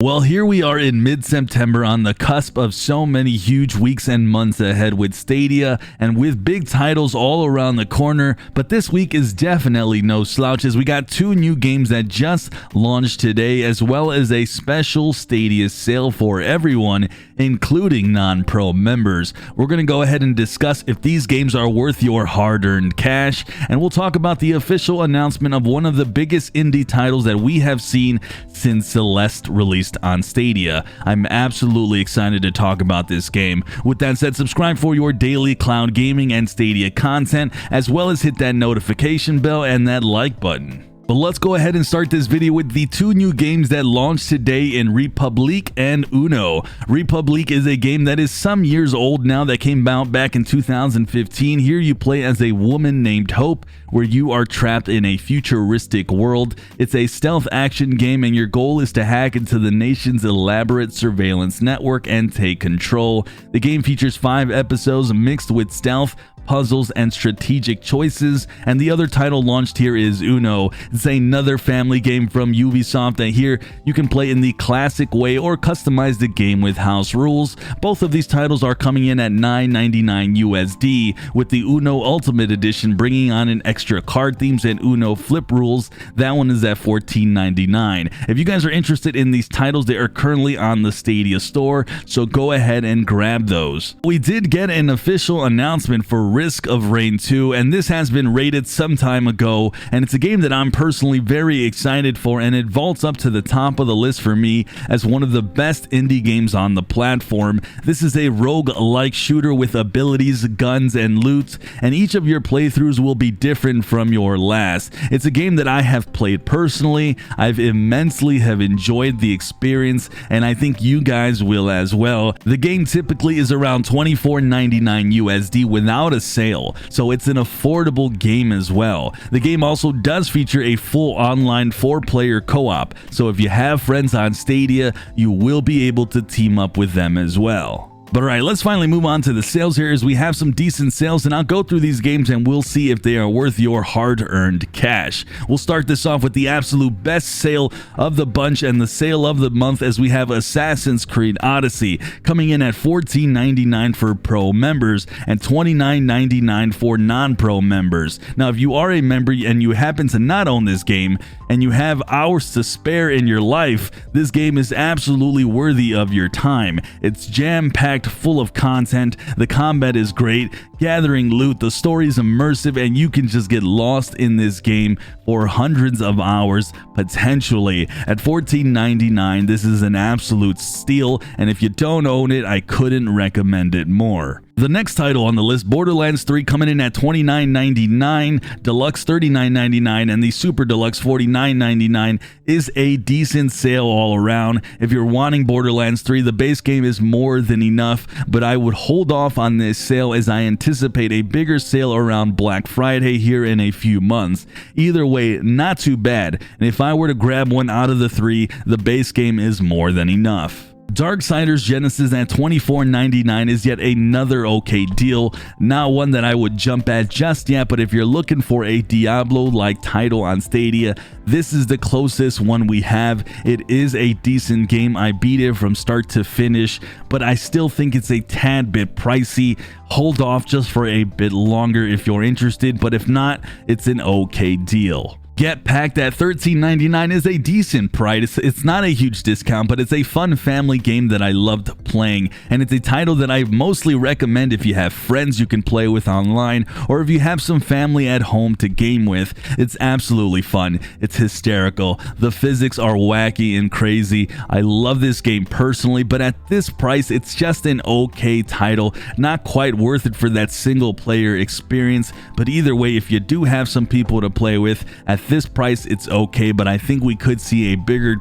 Well, here we are in mid-September on the cusp of so many huge weeks and months ahead with Stadia and with big titles all around the corner, but this week is definitely no slouches. We got two new games that just launched today, as well as a special Stadia sale for everyone, including non-pro members. We're going to go ahead and discuss if these games are worth your hard-earned cash, and we'll talk about the official announcement of one of the biggest indie titles that we have seen since Celeste released on Stadia. I'm absolutely excited to talk about this game. With that said, subscribe for your daily cloud gaming and Stadia content, as well as hit that notification bell and that like button. But let's go ahead and start this video with the two new games that launched today in Republique and Uno. Republique is a game that is some years old now, that came out back in 2015. Here you play as a woman named Hope, where you are trapped in a futuristic world. It's a stealth action game, and your goal is to hack into the nation's elaborate surveillance network and take control. The game features 5 episodes mixed with stealth, puzzles, and strategic choices. And the other title launched here is Uno. It's another family game from Ubisoft, and here you can play in the classic way or customize the game with house rules. Both of these titles are coming in at $9.99 USD, with the Uno Ultimate Edition bringing on an extra card themes and Uno flip rules. That one is at $14.99. If you guys are interested in these titles, they are currently on the Stadia store, so go ahead and grab those. We did get an official announcement for Risk of Rain 2, and this has been rated some time ago, and it's a game that I'm personally very excited for, and it vaults up to the top of the list for me as one of the best indie games on the platform. This is a rogue-like shooter with abilities, guns, and loot, and each of your playthroughs will be different from your last. It's a game that I have played personally. I've immensely have enjoyed the experience, and I think you guys will as well. The game typically is around $24.99 USD without a sale, so it's an affordable game as well. The game also does feature a full online 4-player co-op, so if you have friends on Stadia, you will be able to team up with them as well. But alright, let's finally move on to the sales here, as we have some decent sales, and I'll go through these games and we'll see if they are worth your hard-earned cash. We'll start this off with the absolute best sale of the bunch and the sale of the month, as we have Assassin's Creed Odyssey coming in at $14.99 for pro members and $29.99 for non-pro members. Now, if you are a member and you happen to not own this game and you have hours to spare in your life, this game is absolutely worthy of your time. It's jam-packed full of content, the combat is great, gathering loot, the story is immersive, and you can just get lost in this game for hundreds of hours potentially. At $14.99, this is an absolute steal, and if you don't own it, I couldn't recommend it more. The next title on the list, Borderlands 3, coming in at $29.99, Deluxe $39.99, and the Super Deluxe $49.99, is a decent sale all around. If you're wanting Borderlands 3, the base game is more than enough, but I would hold off on this sale as I anticipate a bigger sale around Black Friday here in a few months. Either way, not too bad, and if I were to grab one out of the 3, the base game is more than enough. Darksiders Genesis at $24.99 is yet another okay deal. Not one that I would jump at just yet, but if you're looking for a Diablo-like title on Stadia, this is the closest one we have. It is a decent game. I beat it from start to finish, but I still think it's a tad bit pricey. Hold off just for a bit longer if you're interested, but if not, it's an okay deal. Get Packed at $13.99 is a decent price. It's not a huge discount, but it's a fun family game that I loved playing, and it's a title that I mostly recommend if you have friends you can play with online, or if you have some family at home to game with. It's absolutely fun. It's hysterical. The physics are wacky and crazy. I love this game personally, but at this price, it's just an okay title. Not quite worth it for that single player experience, but either way, if you do have some people to play with, at this price it's okay, but I think we could see a bigger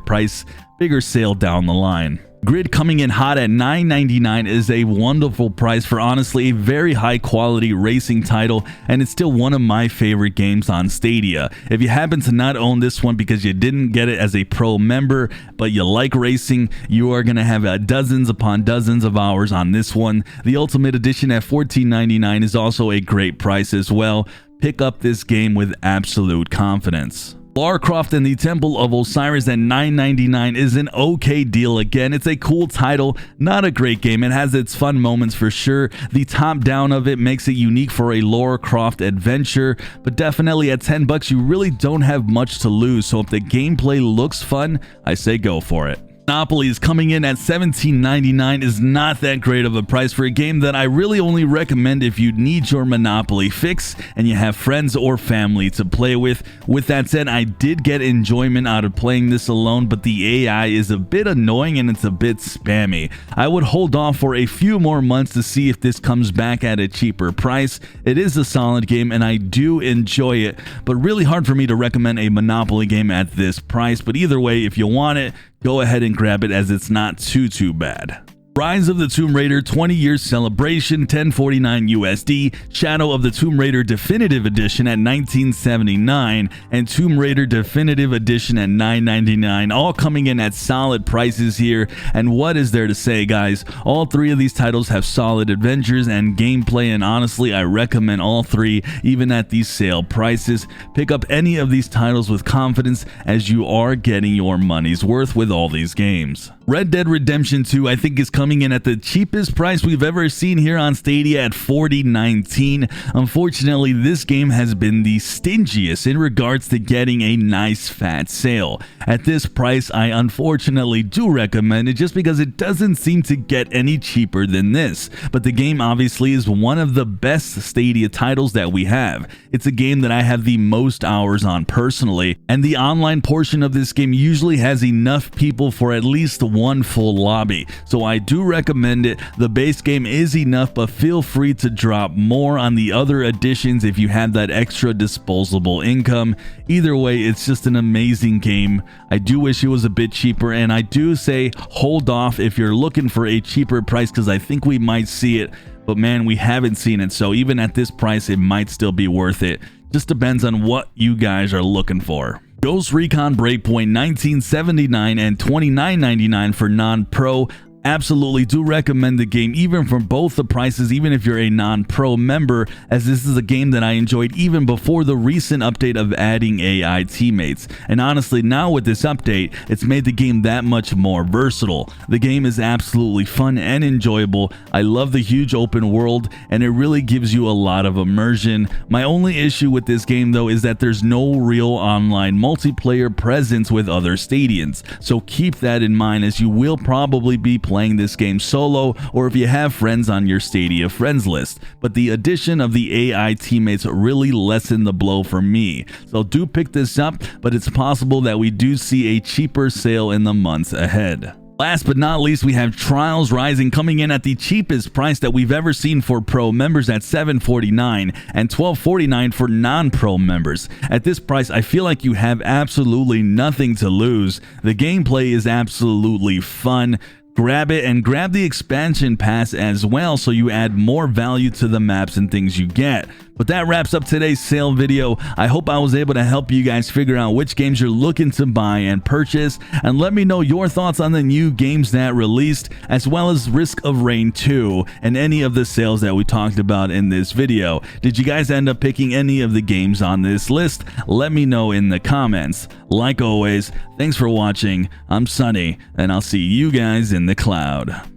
sale down the line. Grid coming in hot at $9.99 is a wonderful price for honestly a very high quality racing title, and it's still one of my favorite games on Stadia. If you happen to not own this one because you didn't get it as a pro member, but you like racing, you are going to have dozens upon dozens of hours on this one. The Ultimate Edition at $14.99 is also a great price as well. Pick up this game with absolute confidence. Lara Croft and the Temple of Osiris at $9.99 is an okay deal. Again, it's a cool title, not a great game. It has its fun moments for sure. The top down of it makes it unique for a Lara Croft adventure, but definitely at $10 you really don't have much to lose. So if the gameplay looks fun, I say go for it. Monopoly is coming in at $17.99 is not that great of a price for a game that I really only recommend if you need your Monopoly fix and you have friends or family to play with. With that said, I did get enjoyment out of playing this alone, but the AI is a bit annoying and it's a bit spammy. I would hold off for a few more months to see if this comes back at a cheaper price. It is a solid game and I do enjoy it, but really hard for me to recommend a Monopoly game at this price. But either way, if you want it, go ahead and grab it as it's not too bad. Rise of the Tomb Raider 20 Years Celebration, $10.49 USD, Shadow of the Tomb Raider Definitive Edition at $19.79, and Tomb Raider Definitive Edition at $9.99, all coming in at solid prices here. And what is there to say, guys? All three of these titles have solid adventures and gameplay, and honestly, I recommend all three, even at these sale prices. Pick up any of these titles with confidence, as you are getting your money's worth with all these games. Red Dead Redemption 2, I think, is coming in at the cheapest price we've ever seen here on Stadia at $40.19. Unfortunately, this game has been the stingiest in regards to getting a nice fat sale. At this price, I unfortunately do recommend it just because it doesn't seem to get any cheaper than this. But the game obviously is one of the best Stadia titles that we have. It's a game that I have the most hours on personally, and the online portion of this game usually has enough people for at least one full lobby, so I do recommend it. The base game is enough, but feel free to drop more on the other additions if you have that extra disposable income. Either way, it's just an amazing game. I do wish it was a bit cheaper, and I do say hold off if you're looking for a cheaper price, because I think we might see it, but man, we haven't seen it. So even at this price, it might still be worth it. Just depends on what you guys are looking for. Ghost Recon Breakpoint, $19.79 and $29.99 for non-pro. Absolutely do recommend the game, even for both the prices, even if you're a non-pro member, as this is a game that I enjoyed even before the recent update of adding AI teammates. And honestly, now with this update, it's made the game that much more versatile. The game is absolutely fun and enjoyable. I love the huge open world, and it really gives you a lot of immersion. My only issue with this game, though, is that there's no real online multiplayer presence with other Stadians. So keep that in mind, as you will probably be playing this game solo, or if you have friends on your Stadia friends list. But the addition of the AI teammates really lessened the blow for me. So do pick this up, but it's possible that we do see a cheaper sale in the months ahead. Last but not least, we have Trials Rising coming in at the cheapest price that we've ever seen for pro members at $7.49 and $12.49 for non-pro members. At this price, I feel like you have absolutely nothing to lose. The gameplay is absolutely fun. Grab it and grab the expansion pass as well, so you add more value to the maps and things you get. But that wraps up today's sale video. I hope I was able to help you guys figure out which games you're looking to buy and purchase, and let me know your thoughts on the new games that released, as well as Risk of Rain 2 and any of the sales that we talked about in this video. Did you guys end up picking any of the games on this list? Let me know in the comments. Like always, thanks for watching. I'm Sunny, and I'll see you guys in the cloud.